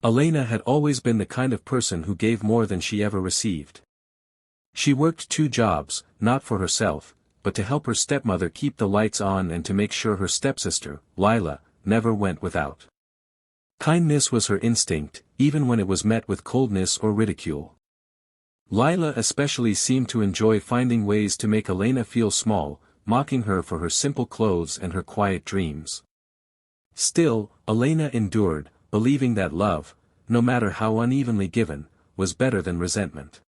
Elena had always been the kind of person who gave more than she ever received. She worked 2 jobs, not for herself, but to help her stepmother keep the lights on and to make sure her stepsister, Lila, never went without. Kindness was her instinct, even when it was met with coldness or ridicule. Lila especially seemed to enjoy finding ways to make Elena feel small, mocking her for her simple clothes and her quiet dreams. Still, Elena endured, believing that love, no matter how unevenly given, was better than resentment.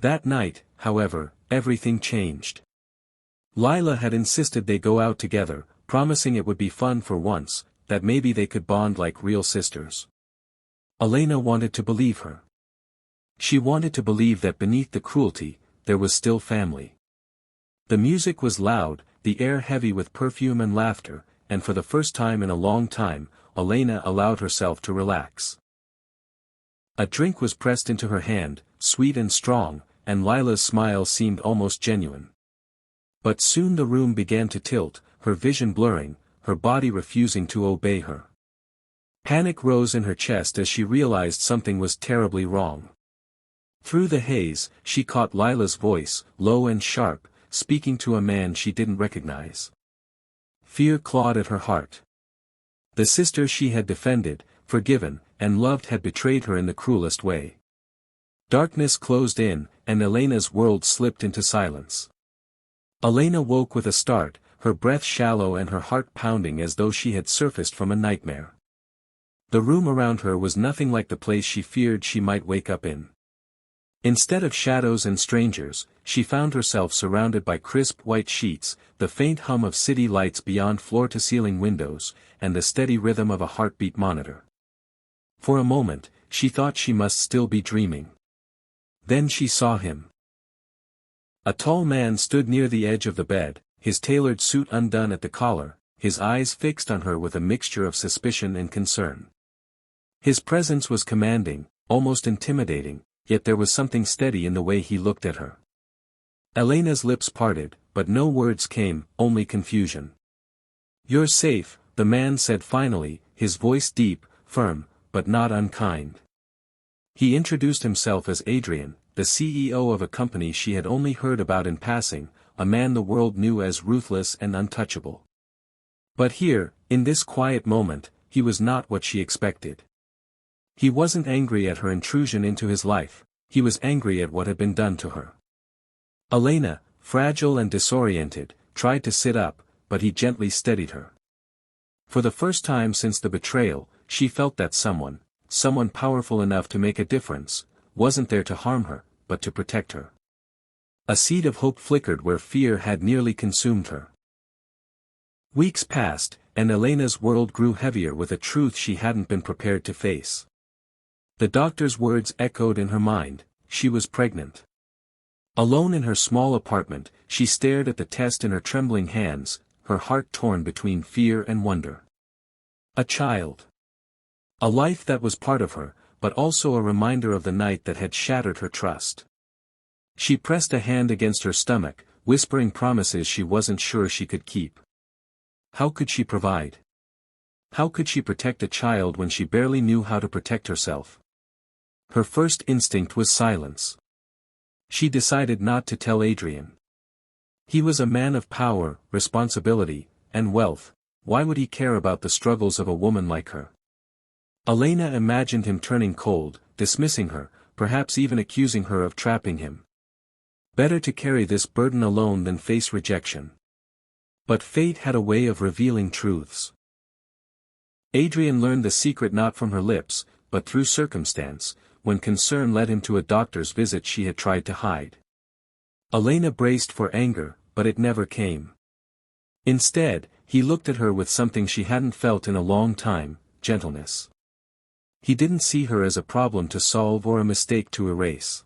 That night, however, everything changed. Lila had insisted they go out together, promising it would be fun for once, that maybe they could bond like real sisters. Elena wanted to believe her. She wanted to believe that beneath the cruelty, there was still family. The music was loud, the air heavy with perfume and laughter, and for the first time in a long time, Elena allowed herself to relax. A drink was pressed into her hand, sweet and strong, and Lila's smile seemed almost genuine. But soon the room began to tilt, her vision blurring, her body refusing to obey her. Panic rose in her chest as she realized something was terribly wrong. Through the haze, she caught Lila's voice, low and sharp, speaking to a man she didn't recognize. Fear clawed at her heart. The sister she had defended, forgiven, and loved had betrayed her in the cruelest way. Darkness closed in, and Elena's world slipped into silence. Elena woke with a start, her breath shallow and her heart pounding as though she had surfaced from a nightmare. The room around her was nothing like the place she feared she might wake up in. Instead of shadows and strangers, she found herself surrounded by crisp white sheets, the faint hum of city lights beyond floor-to-ceiling windows, and the steady rhythm of a heartbeat monitor. For a moment, she thought she must still be dreaming. Then she saw him. A tall man stood near the edge of the bed, his tailored suit undone at the collar, his eyes fixed on her with a mixture of suspicion and concern. His presence was commanding, almost intimidating, yet there was something steady in the way he looked at her. Elena's lips parted, but no words came, only confusion. "You're safe," the man said finally, his voice deep, firm, but not unkind. He introduced himself as Adrian, the CEO of a company she had only heard about in passing, a man the world knew as ruthless and untouchable. But here, in this quiet moment, he was not what she expected. He wasn't angry at her intrusion into his life, he was angry at what had been done to her. Elena, fragile and disoriented, tried to sit up, but he gently steadied her. For the first time since the betrayal, she felt that someone powerful enough to make a difference, wasn't there to harm her, but to protect her. A seed of hope flickered where fear had nearly consumed her. Weeks passed, and Elena's world grew heavier with a truth she hadn't been prepared to face. The doctor's words echoed in her mind: she was pregnant. Alone in her small apartment, she stared at the test in her trembling hands, her heart torn between fear and wonder. A child. A life that was part of her, but also a reminder of the night that had shattered her trust. She pressed a hand against her stomach, whispering promises she wasn't sure she could keep. How could she provide? How could she protect a child when she barely knew how to protect herself? Her first instinct was silence. She decided not to tell Adrian. He was a man of power, responsibility, and wealth. Why would he care about the struggles of a woman like her? Elena imagined him turning cold, dismissing her, perhaps even accusing her of trapping him. Better to carry this burden alone than face rejection. But fate had a way of revealing truths. Adrian learned the secret not from her lips, but through circumstance, when concern led him to a doctor's visit she had tried to hide. Elena braced for anger, but it never came. Instead, he looked at her with something she hadn't felt in a long time: gentleness. He didn't see her as a problem to solve or a mistake to erase.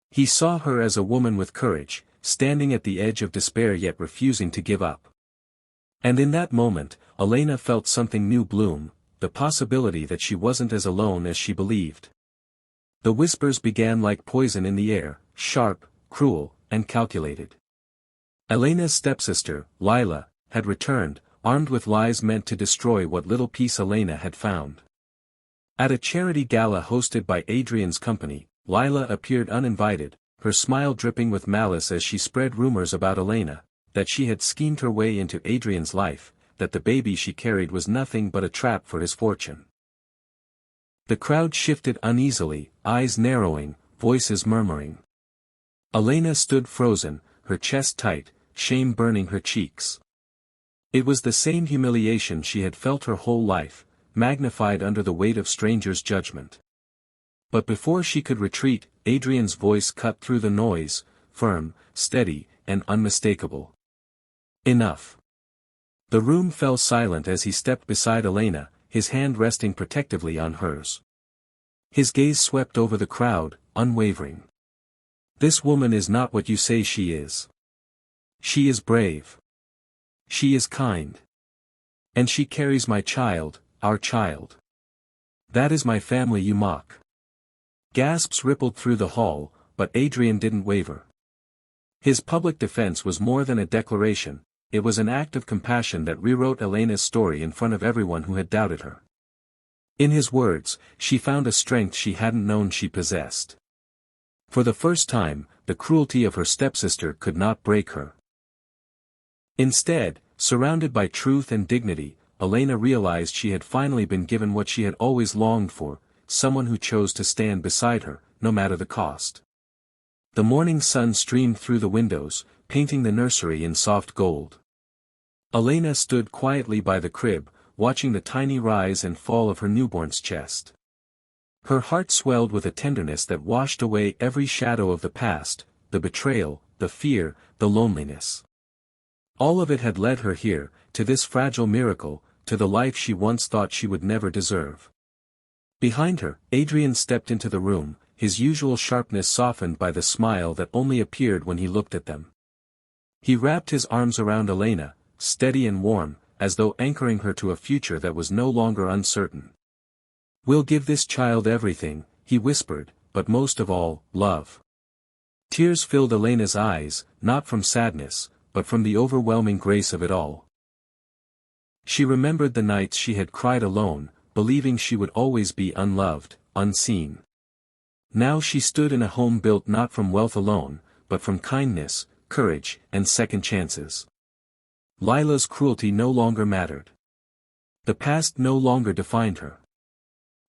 He saw her as a woman with courage, standing at the edge of despair yet refusing to give up. And in that moment, Elena felt something new bloom, the possibility that she wasn't as alone as she believed. The whispers began like poison in the air, sharp, cruel, and calculated. Elena's stepsister, Lila, had returned, armed with lies meant to destroy what little peace Elena had found. At a charity gala hosted by Adrian's company, Lila appeared uninvited, her smile dripping with malice as she spread rumors about Elena, that she had schemed her way into Adrian's life, that the baby she carried was nothing but a trap for his fortune. The crowd shifted uneasily, eyes narrowing, voices murmuring. Elena stood frozen, her chest tight, shame burning her cheeks. It was the same humiliation she had felt her whole life, magnified under the weight of strangers' judgment. But before she could retreat, Adrian's voice cut through the noise, firm, steady, and unmistakable. Enough. The room fell silent as he stepped beside Elena, his hand resting protectively on hers. His gaze swept over the crowd, unwavering. This woman is not what you say she is. She is brave. She is kind. And she carries my child, our child. That is my family you mock. Gasps rippled through the hall, but Adrian didn't waver. His public defense was more than a declaration, it was an act of compassion that rewrote Elena's story in front of everyone who had doubted her. In his words, she found a strength she hadn't known she possessed. For the first time, the cruelty of her stepsister could not break her. Instead, surrounded by truth and dignity, Elena realized she had finally been given what she had always longed for, someone who chose to stand beside her, no matter the cost. The morning sun streamed through the windows, painting the nursery in soft gold. Elena stood quietly by the crib, watching the tiny rise and fall of her newborn's chest. Her heart swelled with a tenderness that washed away every shadow of the past, the betrayal, the fear, the loneliness. All of it had led her here, to this fragile miracle, to the life she once thought she would never deserve. Behind her, Adrian stepped into the room, his usual sharpness softened by the smile that only appeared when he looked at them. He wrapped his arms around Elena, steady and warm, as though anchoring her to a future that was no longer uncertain. "We'll give this child everything," he whispered, "but most of all, love." Tears filled Elena's eyes, not from sadness, but from the overwhelming grace of it all. She remembered the nights she had cried alone, believing she would always be unloved, unseen. Now she stood in a home built not from wealth alone, but from kindness, courage, and second chances. Lila's cruelty no longer mattered. The past no longer defined her.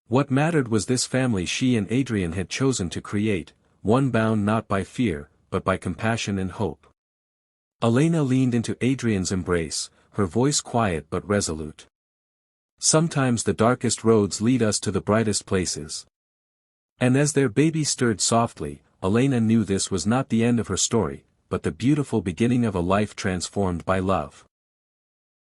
What mattered was this family she and Adrian had chosen to create, one bound not by fear, but by compassion and hope. Elena leaned into Adrian's embrace, her voice quiet but resolute. "Sometimes the darkest roads lead us to the brightest places." And as their baby stirred softly, Elena knew this was not the end of her story, but the beautiful beginning of a life transformed by love.